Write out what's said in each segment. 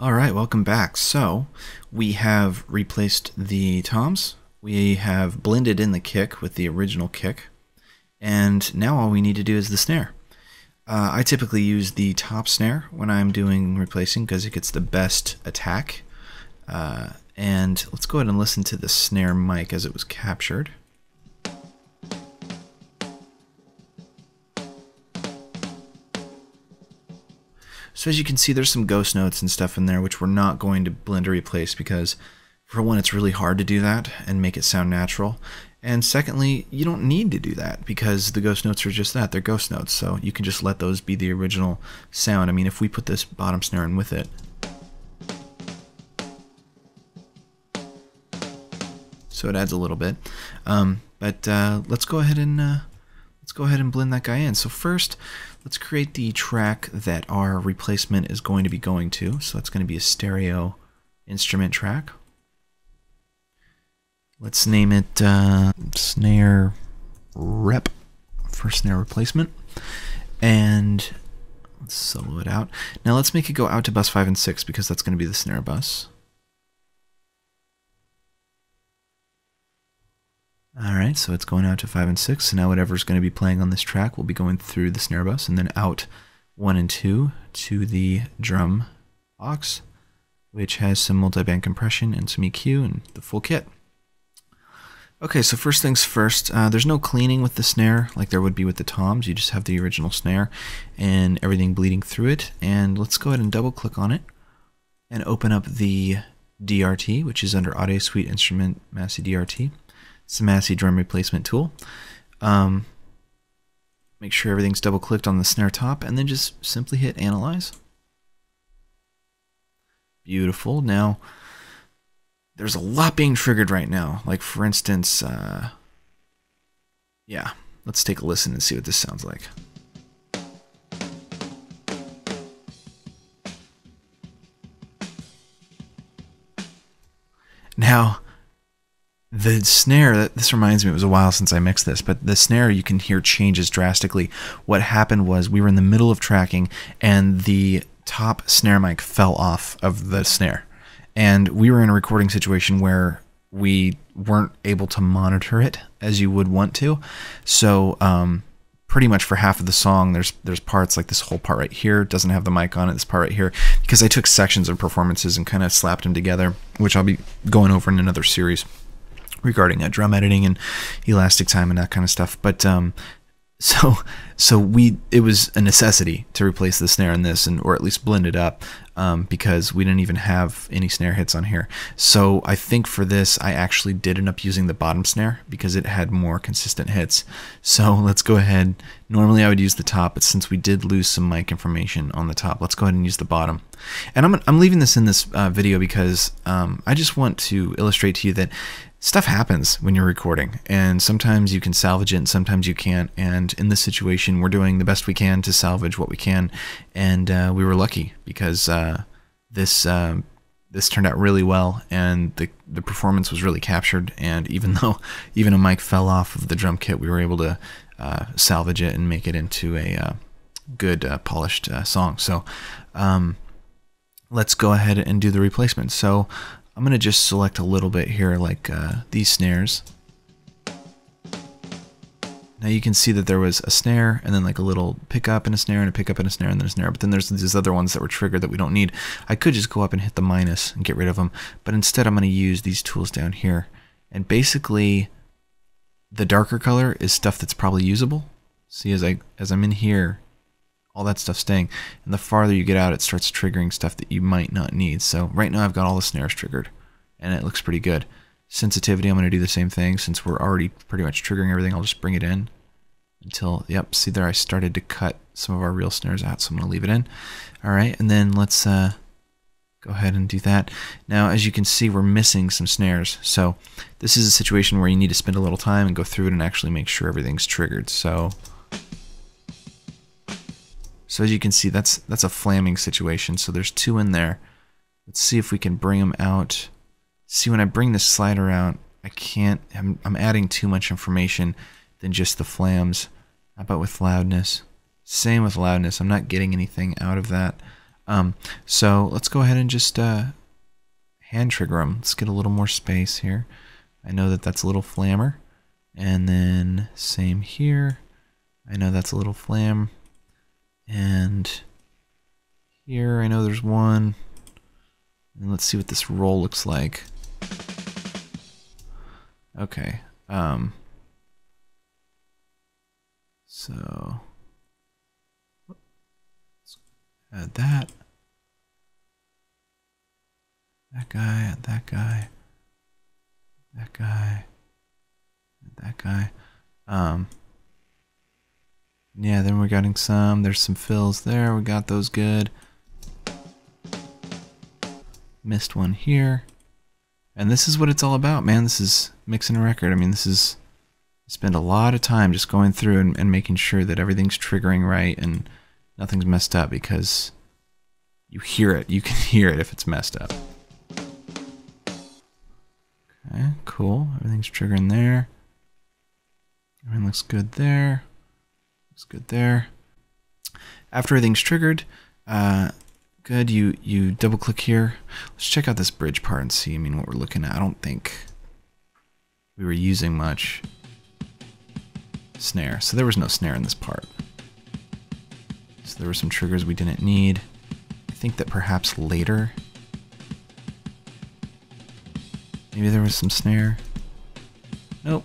Alright, welcome back. So, we have replaced the toms, we have blended in the kick with the original kick, and now all we need to do is the snare. I typically use the top snare when I'm doing replacing because it gets the best attack. And let's go ahead and listen to the snare mic as it was captured. So as you can see, there's some ghost notes and stuff in there which we're not going to blend or replace because, for one, it's really hard to do that and make it sound natural. And secondly, you don't need to do that because the ghost notes are just that. They're ghost notes, so you can just let those be the original sound. I mean, if we put this bottom snare in with it, so it adds a little bit. Let's go ahead and blend that guy in. So first, let's create the track that our replacement is going to be going to. So that's going to be a stereo instrument track. Let's name it Snare Rep for snare replacement. And let's solo it out. Now let's make it go out to bus 5 and 6 because that's going to be the snare bus. Alright, so it's going out to 5 and 6, so now whatever's going to be playing on this track will be going through the snare bus and then out 1 and 2 to the drum box, which has some multi-band compression and some EQ and the full kit. Okay, so first things first, there's no cleaning with the snare like there would be with the toms. You just have the original snare and everything bleeding through it. And let's go ahead and double click on it and open up the DRT, which is under Audio Suite Instrument Massey DRT. It's a Massey drum replacement tool. Make sure everything's double clicked on the snare top and then just simply hit Analyze. Beautiful. Now, there's a lot being triggered right now. Like, for instance, yeah, let's take a listen and see what this sounds like. Now, the snare, this reminds me, it was a while since I mixed this, but the snare you can hear changes drastically. What happened was we were in the middle of tracking and the top snare mic fell off of the snare. And we were in a recording situation where we weren't able to monitor it as you would want to. So pretty much for half of the song, there's parts like this whole part right here doesn't have the mic on it, this part right here, because I took sections of performances and kind of slapped them together, which I'll be going over in another series regarding drum editing and elastic time and that kind of stuff. But it was a necessity to replace the snare in this, or at least blend it up, because we didn't even have any snare hits on here. So I think for this I actually did end up using the bottom snare because it had more consistent hits. So let's go ahead. Normally I would use the top, but since we did lose some mic information on the top, let's go ahead and use the bottom. And I'm leaving this in this video because I just want to illustrate to you that stuff happens when you're recording, and sometimes you can salvage it and sometimes you can't. And in this situation, we're doing the best we can to salvage what we can, and we were lucky because this turned out really well, and the performance was really captured. And even though even a mic fell off of the drum kit, we were able to salvage it and make it into a good polished song. So let's go ahead and do the replacement. So I'm going to just select a little bit here, like these snares. Now you can see that there was a snare, and then like a little pickup and a snare, and a pickup and a snare, and then a snare. But then there's these other ones that were triggered that we don't need. I could just go up and hit the minus and get rid of them, but instead I'm going to use these tools down here. And basically, the darker color is stuff that's probably usable. See, as I'm in here, all that stuff's staying, and the farther you get out, it starts triggering stuff that you might not need. So right now I've got all the snares triggered, and it looks pretty good. Sensitivity, I'm going to do the same thing. Since we're already pretty much triggering everything, I'll just bring it in until, yep, see there, I started to cut some of our real snares out, so I'm going to leave it in. Alright, and then let's go ahead and do that. Now, as you can see, we're missing some snares, so this is a situation where you need to spend a little time and go through it and actually make sure everything's triggered. So as you can see, that's a flamming situation, so there's 2 in there. Let's see if we can bring them out. See, when I bring this slider out, I can't, I'm adding too much information than just the flams. How about with loudness? Same with loudness, I'm not getting anything out of that. So let's go ahead and just hand trigger them. Let's get a little more space here. I know that that's a little flammer. And then same here. I know that's a little flam. And here I know there's one. And let's see what this roll looks like. Okay. So let's add that. That guy, that guy, that guy, that guy. Yeah, then we're getting some. There's some fills there. We got those good. Missed one here. And this is what it's all about, man. This is mixing a record. I mean, this is spend a lot of time just going through and making sure that everything's triggering right and nothing's messed up, because you hear it. You can hear it if it's messed up. Okay, cool. Everything's triggering there. Everything looks good there. Looks good there. After everything's triggered, good, you double click here. Let's check out this bridge part and see, I mean, what we're looking at. I don't think we were using much snare. So there was no snare in this part. So there were some triggers we didn't need. I think that perhaps later, maybe there was some snare. Nope.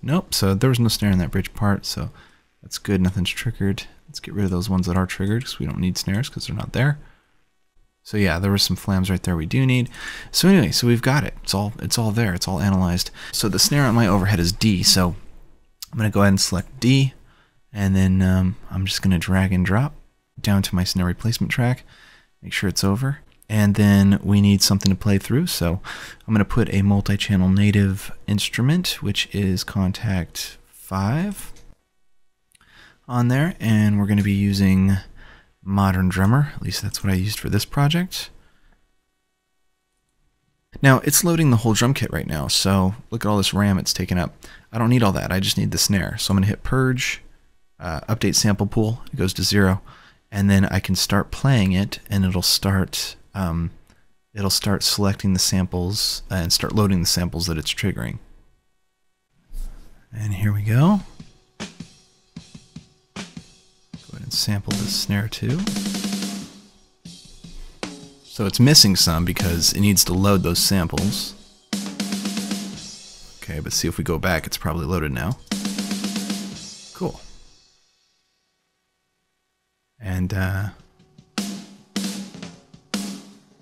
Nope, so there was no snare in that bridge part, so that's good, nothing's triggered. Let's get rid of those ones that are triggered, because we don't need snares because they're not there. So yeah, there were some flams right there we do need. So anyway, so we've got it. It's all there. It's all analyzed. So the snare on my overhead is D. So I'm going to go ahead and select D, and then I'm just going to drag and drop down to my snare replacement track. Make sure it's over. And then we need something to play through. So I'm going to put a multi-channel native instrument, which is contact 5 on there, and we're going to be using Modern Drummer. At least that's what I used for this project. Now it's loading the whole drum kit right now, so look at all this RAM it's taken up. I don't need all that, I just need the snare. So I'm going to hit Purge, update sample pool, it goes to 0, and then I can start playing it, and it'll start selecting the samples and start loading the samples that it's triggering. And here we go. Sample this snare too. So it's missing some because it needs to load those samples. Okay, but see if we go back, it's probably loaded now. Cool. And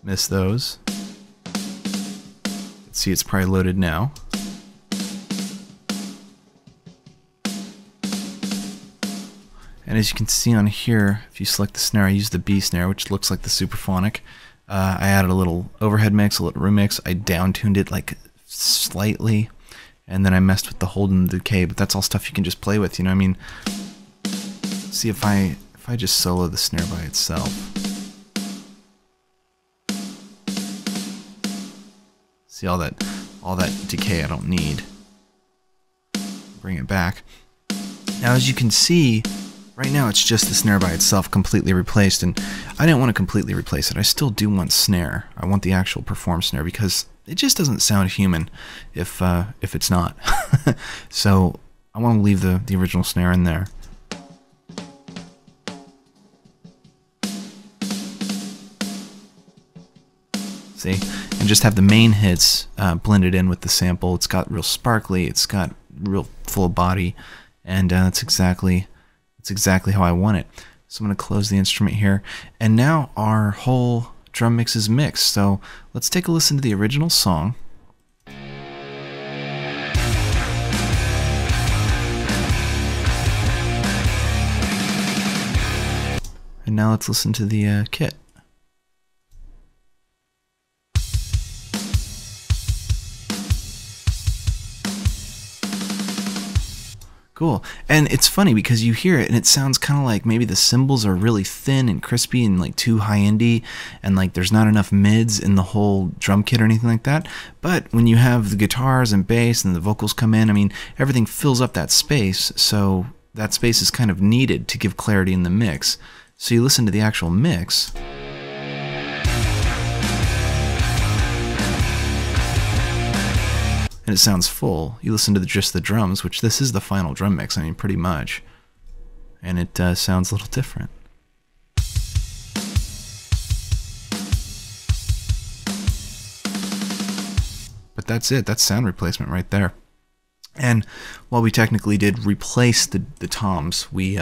miss those. Let's see, it's probably loaded now. And as you can see on here, if you select the snare, I use the B snare, which looks like the Superphonic. I added a little overhead mix, a little room mix. I down-tuned it like slightly, and then I messed with the hold and the decay. But that's all stuff you can just play with, you know what I mean? See if I just solo the snare by itself. See all that decay I don't need. Bring it back. Now as you can see, right now it's just the snare by itself completely replaced, and I didn't want to completely replace it. I still do want snare. I want the actual perform snare because it just doesn't sound human if it's not. So I want to leave the original snare in there. See? And just have the main hits blended in with the sample. It's got real sparkly, it's got real full body, and that's exactly how I want it. So I'm going to close the instrument here, and now our whole drum mix is mixed. So let's take a listen to the original song. And now let's listen to the kit. Cool. And it's funny because you hear it and it sounds kind of like maybe the cymbals are really thin and crispy and like too high-endy, and like there's not enough mids in the whole drum kit or anything like that. But when you have the guitars and bass and the vocals come in, I mean, everything fills up that space, so that space is kind of needed to give clarity in the mix. So you listen to the actual mix, and it sounds full. You listen to just the drums, which this is the final drum mix, I mean, pretty much, and it sounds a little different. But that's it. That's sound replacement right there. And while we technically did replace the toms, we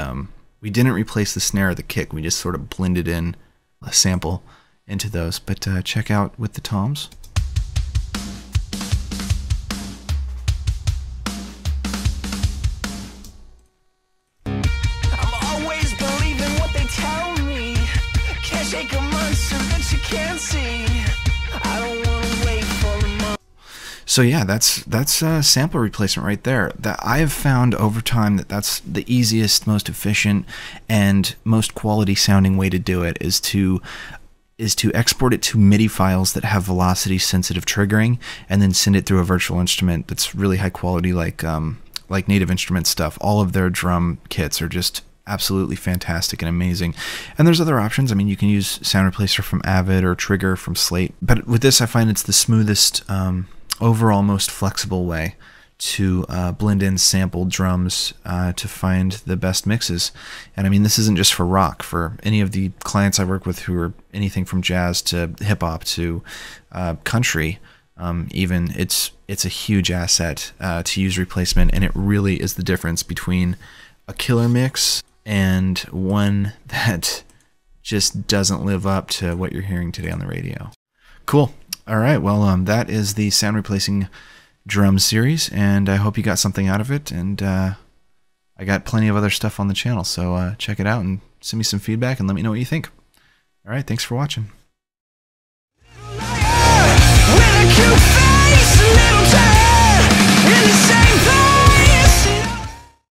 didn't replace the snare or the kick. We just sort of blended in a sample into those. But check out with the toms. I'm always believing what they tell me. Can't shake a monster that you can't see. I don't want to wait for a month. So yeah, that's sample replacement right there. That I have found over time that's the easiest, most efficient, and most quality sounding way to do it is to export it to MIDI files that have velocity sensitive triggering, and then send it through a virtual instrument that's really high quality, like Native Instruments stuff. All of their drum kits are just absolutely fantastic and amazing. And there's other options. I mean, you can use Sound Replacer from Avid or Trigger from Slate, but with this I find it's the smoothest, overall most flexible way to blend in sampled drums to find the best mixes. And I mean, this isn't just for rock. For any of the clients I work with who are anything from jazz to hip hop to country, even, it's a huge asset to use replacement, and it really is the difference between a killer mix and one that just doesn't live up to what you're hearing today on the radio. Cool. All right, well, that is the sound replacing drum series, and I hope you got something out of it. And I got plenty of other stuff on the channel, so check it out and send me some feedback and let me know what you think. All right, thanks for watching.